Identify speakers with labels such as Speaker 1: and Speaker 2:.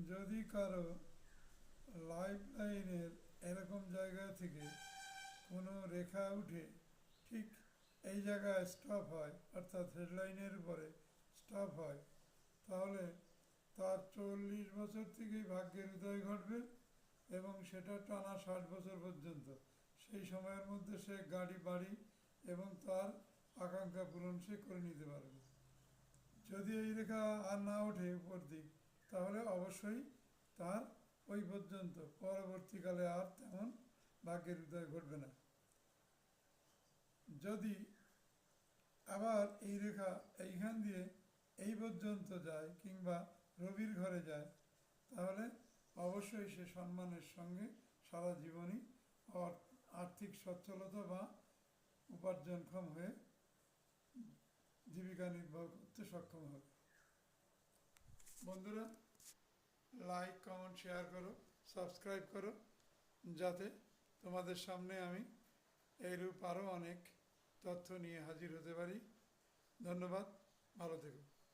Speaker 1: যদি কারো লাইফ লাইনের এরকম জায়গা থেকে কোনো রেখা উঠে ঠিক এই জায়গায় স্টপ হয়, অর্থাৎ হেডলাইনের উপরে স্টপ হয়, তাহলে তার 40 বছর থেকেই ভাগ্যের উদয় ঘটবে এবং সেটা টানা 60 বছর পর্যন্ত। সেই সময়ের মধ্যে সে গাড়ি বাড়ি এবং তার আকাঙ্ক্ষা পূরণ সে করে নিতে পারবে। যদি এই রেখা আর না ওঠে উপর দিক, তাহলে অবশ্যই তার ওই পর্যন্ত, পরবর্তীকালে আর তেমন ভাগ্যের উদয় ঘটবে না। যদি আবার এই রেখা এইখান দিয়ে এই পর্যন্ত যায় কিংবা রবির ঘরে যায়, তাহলে অবশ্যই সে সম্মানের সঙ্গে সারা জীবনই আর্থিক সচ্ছলতা বা উপার্জনক্ষম হয়ে জীবিকা নির্বাহ করতে সক্ষম হবে। বন্ধুরা, লাইক কমেন্ট শেয়ার করো, সাবস্ক্রাইব করো, যাতে তোমাদের সামনে আমি এইরূপ আরও অনেক তথ্য নিয়ে হাজির হতে পারি। ধন্যবাদ, ভালো থেকো।